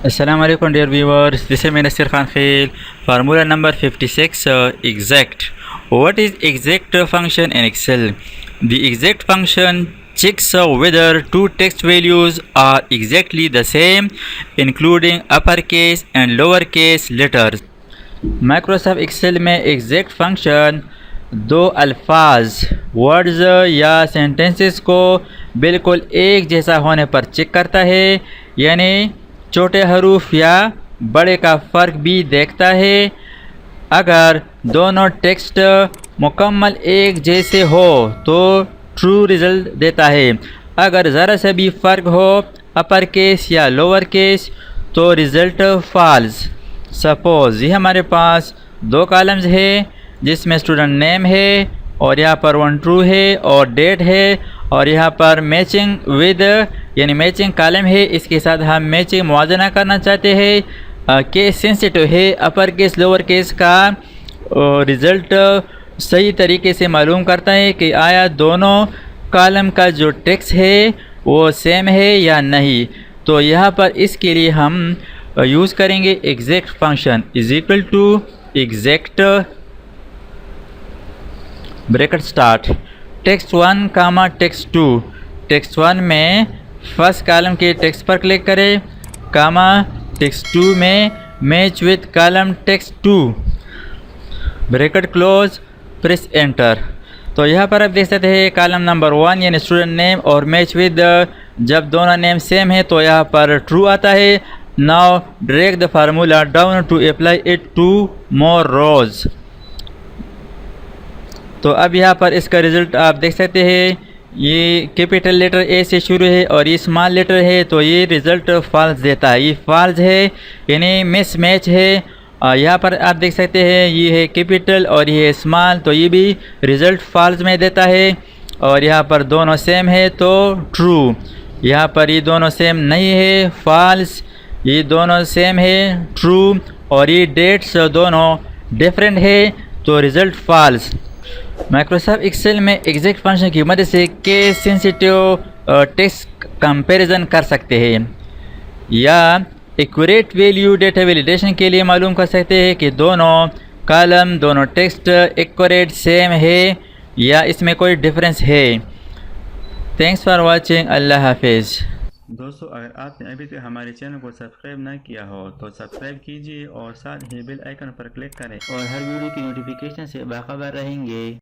Assalamualaikum dear viewers, this is Nasir Khan Khail. Formula number 56, exact. What is exact function in Excel? The exact function checks whether two text values are exactly the same, including uppercase and lowercase letters. Microsoft Excel में exact function दो अल्फाज words या sentences को बिल्कुल एक जैसा होने पर चेक करता है, यानी छोटे हरूफ या बड़े का फ़र्क भी देखता है। अगर दोनों टेक्स्ट मुकम्मल एक जैसे हो तो ट्रू रिज़ल्ट देता है। अगर ज़रा सा भी फ़र्क हो अपर केस या लोअर केस तो रिज़ल्ट फॉल्स। सपोज़ ये हमारे पास दो कॉलम्स है जिसमें स्टूडेंट नेम है और यहाँ पर वन ट्रू है और डेट है, और यहाँ पर मैचिंग विद यानी मैचिंग कॉलम है, इसके साथ हम मैचिंग मुआवजा करना चाहते हैं। केस सेंसिटिव है, अपर केस लोअर केस का रिज़ल्ट सही तरीके से मालूम करता है कि आया दोनों कॉलम का जो टेक्स्ट है वो सेम है या नहीं। तो यहाँ पर इसके लिए हम यूज़ करेंगे exact function is equal to exact bracket start text one comma text two. Text one में फर्स्ट कॉलम के टेक्स्ट पर क्लिक करें, कामा टेक्स्ट टू में match with column text two, bracket close, press enter. तो यहाँ पर आप देख सकते हैं कॉलम नंबर वन यानी स्टूडेंट नेम और मैच विद, जब दोनों नेम सेम है तो यहाँ पर ट्रू आता है। Now drag the formula down to apply it to more rows. तो अब यहाँ पर इसका रिज़ल्ट आप देख सकते हैं, ये कैपिटल लेटर ए से शुरू है और ये स्मॉल लेटर है, तो ये रिज़ल्ट फॉल्स देता है। ये फॉल्स है यानी मिस मैच है। यहाँ पर आप देख सकते हैं ये है कैपिटल और ये है स्मॉल, तो ये भी रिज़ल्ट फॉल्स में देता है। और यहाँ पर दोनों सेम है तो ट्रू, यहाँ पर ये दोनों सेम नहीं है फॉल्स, ये दोनों सेम है ट्रू, और ये डेट्स दोनों डिफरेंट है तो रिज़ल्ट फॉल्स। माइक्रोसॉफ्ट एक्सेल में एग्जैक्ट फंक्शन की मदद से केस सेंसिटिव टेक्स्ट कंपैरिजन कर सकते हैं या एक्यूरेट वैल्यू डेटा वैलिडेशन के लिए मालूम कर सकते हैं कि दोनों कॉलम दोनों टेक्स्ट एक्यूरेट सेम है या इसमें कोई डिफरेंस है। थैंक्स फॉर वाचिंग, अल्लाह हाफिज़। दोस्तों, अगर आपने अभी तक हमारे चैनल को सब्सक्राइब ना किया हो तो सब्सक्राइब कीजिए और साथ ही बेल आइकन पर क्लिक करें और हर वीडियो की नोटिफिकेशन से बाखबर रहेंगे।